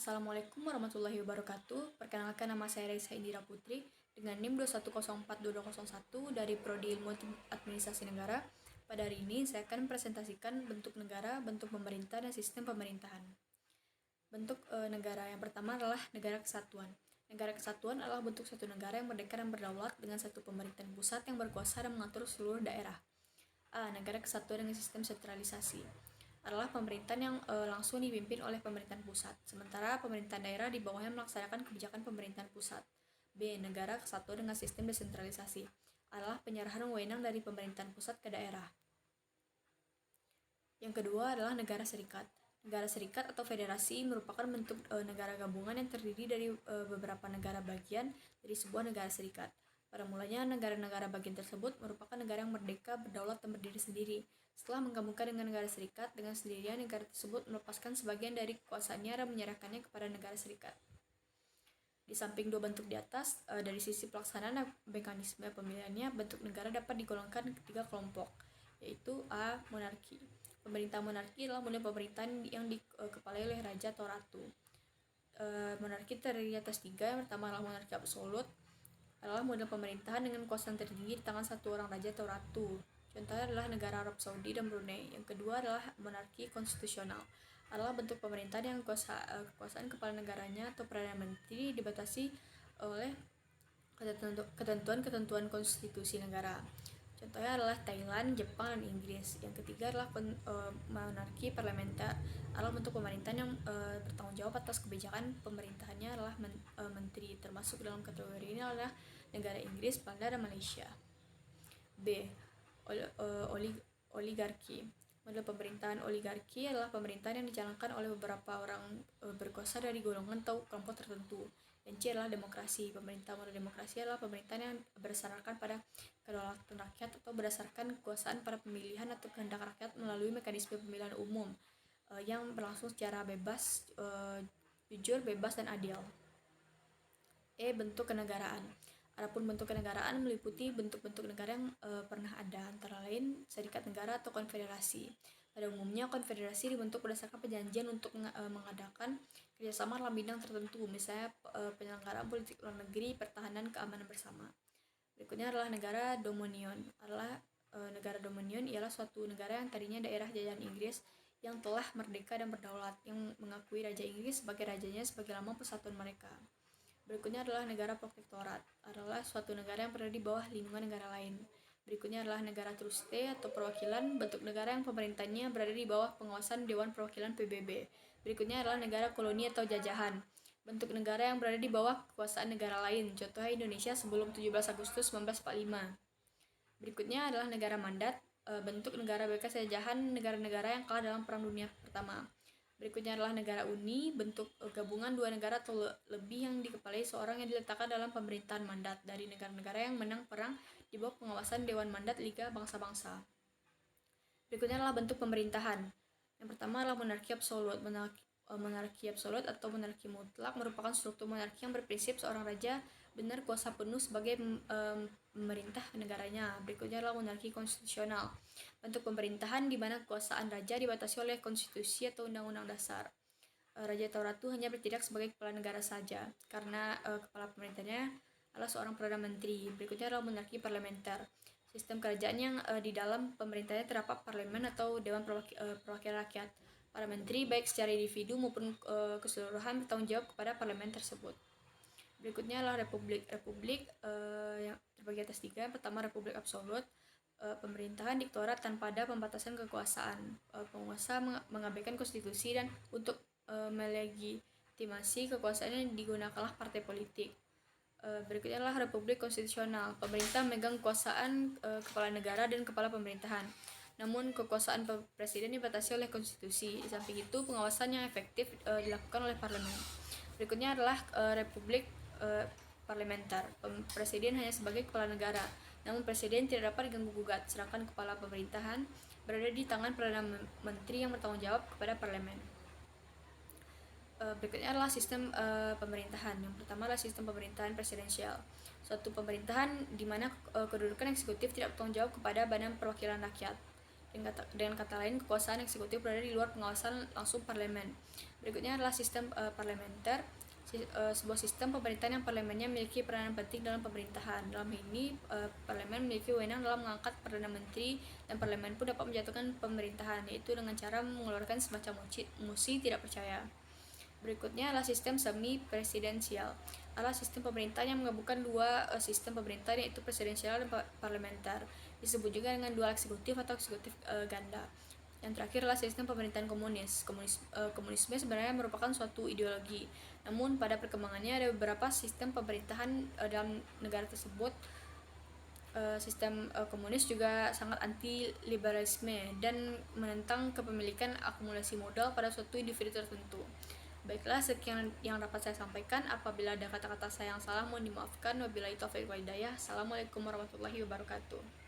Assalamualaikum warahmatullahi wabarakatuh. Perkenalkan, nama saya Raisa Indira Putri dengan NIM 2104201 dari Prodi Ilmu Administrasi Negara. Pada hari ini saya akan presentasikan bentuk negara, bentuk pemerintah, dan sistem pemerintahan. Bentuk negara yang pertama adalah negara kesatuan. Negara kesatuan adalah bentuk suatu negara yang merdeka dan berdaulat dengan satu pemerintahan pusat yang berkuasa dan mengatur seluruh daerah. A. Negara kesatuan dengan sistem sentralisasi adalah pemerintahan yang langsung dipimpin oleh pemerintahan pusat, sementara pemerintahan daerah di bawahnya melaksanakan kebijakan pemerintahan pusat. B. Negara kesatuan dengan sistem desentralisasi adalah penyerahan wewenang dari pemerintahan pusat ke daerah. Yang kedua adalah negara serikat. Negara serikat atau federasi merupakan bentuk negara gabungan yang terdiri dari beberapa negara bagian dari sebuah negara serikat. Pada mulanya, negara-negara bagian tersebut merupakan negara yang merdeka, berdaulat, dan berdiri sendiri. Setelah menggabungkan dengan negara serikat, dengan sendirinya negara tersebut melepaskan sebagian dari kekuasaannya dan menyerahkannya kepada negara serikat. Di samping dua bentuk di atas, dari sisi pelaksanaan dan mekanisme pemilihannya, bentuk negara dapat digolongkan ke tiga kelompok, yaitu A. Monarki. Pemerintah monarki adalah model pemerintahan yang dikepalai oleh raja atau ratu. Monarki terdiri atas tiga. Yang pertama adalah monarki absolut, adalah model pemerintahan dengan kekuasaan tertinggi di tangan satu orang raja atau ratu. Contohnya adalah negara Arab Saudi dan Brunei. Yang kedua adalah monarki konstitusional, adalah bentuk pemerintahan yang kekuasaan kepala negaranya atau Perdana Menteri dibatasi oleh ketentuan-ketentuan konstitusi negara. Contohnya adalah Thailand, Jepang, dan Inggris. Yang ketiga adalah monarki parlementer, adalah bentuk pemerintahan yang bertanggung jawab atas kebijakan pemerintahannya adalah menteri. Termasuk dalam kategori ini adalah negara Inggris, Belanda, dan Malaysia. B. Oligarki. Model pemerintahan oligarki adalah pemerintahan yang dijalankan oleh beberapa orang berkuasa dari golongan atau kelompok tertentu. Dan C adalah demokrasi. Pemerintah model demokrasi adalah pemerintahan yang berdasarkan pada kedaulatan rakyat atau berdasarkan kekuasaan pada pemilihan atau kehendak rakyat melalui mekanisme pemilihan umum yang berlangsung secara bebas, jujur, bebas, dan adil. E. Bentuk kenegaraan. Adapun bentuk kenegaraan meliputi bentuk-bentuk negara yang pernah ada, antara lain serikat negara atau konfederasi. Pada umumnya, konfederasi dibentuk berdasarkan perjanjian untuk mengadakan kerjasama dalam bidang tertentu, misalnya penyelenggaraan politik luar negeri, pertahanan, keamanan bersama. Berikutnya adalah negara dominion. Negara dominion ialah suatu negara yang tadinya daerah jajahan Inggris yang telah merdeka dan berdaulat, yang mengakui Raja Inggris sebagai rajanya sebagai lambang persatuan mereka. Berikutnya adalah negara protektorat, adalah suatu negara yang berada di bawah lindungan negara lain. Berikutnya adalah negara truste atau perwakilan, bentuk negara yang pemerintahnya berada di bawah pengawasan Dewan Perwakilan PBB. Berikutnya adalah negara koloni atau jajahan, bentuk negara yang berada di bawah kekuasaan negara lain, contohnya Indonesia sebelum 17 Agustus 1945. Berikutnya adalah negara mandat, bentuk negara bekas jajahan negara-negara yang kalah dalam Perang Dunia Pertama. Berikutnya adalah negara uni, bentuk gabungan dua negara atau lebih yang dikepalai seorang yang diletakkan dalam pemerintahan mandat dari negara-negara yang menang perang di bawah pengawasan Dewan Mandat Liga Bangsa-Bangsa. Berikutnya adalah bentuk pemerintahan. Yang pertama adalah monarki absolut. Monarki absolut atau monarki mutlak merupakan struktur monarki yang berprinsip seorang raja benar kuasa penuh sebagai pemerintah negaranya. Berikutnya adalah monarki konstitusional, bentuk pemerintahan di mana kekuasaan raja dibatasi oleh konstitusi atau undang-undang dasar. Raja atau ratu hanya bertindak sebagai kepala negara saja, karena kepala pemerintahnya adalah seorang perdana menteri. Berikutnya adalah monarki parlementer, sistem kerajaan yang di dalam pemerintahnya terdapat parlemen atau dewan perwakilan rakyat. Para menteri baik secara individu maupun keseluruhan bertanggung jawab kepada parlemen tersebut. Berikutnya adalah republik. Republik yang terbagi atas tiga. Yang pertama republik absolut, pemerintahan diktator tanpa ada pembatasan kekuasaan. Penguasa mengabaikan konstitusi dan untuk melegitimasi kekuasaannya digunakanlah partai politik. Berikutnya adalah republik konstitusional. Pemerintah memegang kekuasaan kepala negara dan kepala pemerintahan. Namun kekuasaan presiden dibatasi oleh konstitusi. Di samping itu, pengawasan yang efektif dilakukan oleh parlemen. Berikutnya adalah republik parlementer. Presiden hanya sebagai kepala negara, namun presiden tidak dapat diganggu-gugat, sedangkan kepala pemerintahan berada di tangan perdana menteri yang bertanggung jawab kepada parlemen. Berikutnya adalah sistem pemerintahan. Yang pertama adalah sistem pemerintahan presidensial, suatu pemerintahan di mana kedudukan eksekutif tidak bertanggung jawab kepada Badan Perwakilan Rakyat. Dengan kata lain, kekuasaan eksekutif berada di luar pengawasan langsung parlemen. Berikutnya adalah sistem parlementer. Sebuah sistem pemerintahan yang parlemennya memiliki peranan penting dalam pemerintahan. Dalam ini, parlemen memiliki wewenang dalam mengangkat perdana menteri, dan parlemen pun dapat menjatuhkan pemerintahan, yaitu dengan cara mengeluarkan semacam mosi tidak percaya. Berikutnya adalah sistem semi presidensial. Adalah sistem pemerintahan yang menggabungkan dua sistem pemerintahan, yaitu presidensial dan parlementer. Disebut juga dengan dual eksekutif atau eksekutif ganda. Yang terakhir adalah sistem pemerintahan komunis. Komunisme sebenarnya merupakan suatu ideologi. Namun pada perkembangannya ada beberapa sistem pemerintahan dalam negara tersebut. Sistem komunis juga sangat anti liberalisme dan menentang kepemilikan akumulasi modal pada suatu individu tertentu. Baiklah, sekian yang dapat saya sampaikan. Apabila ada kata-kata saya yang salah, mohon dimaafkan. Wabillahi taufiq wal hidayah. Assalamualaikum warahmatullahi wabarakatuh.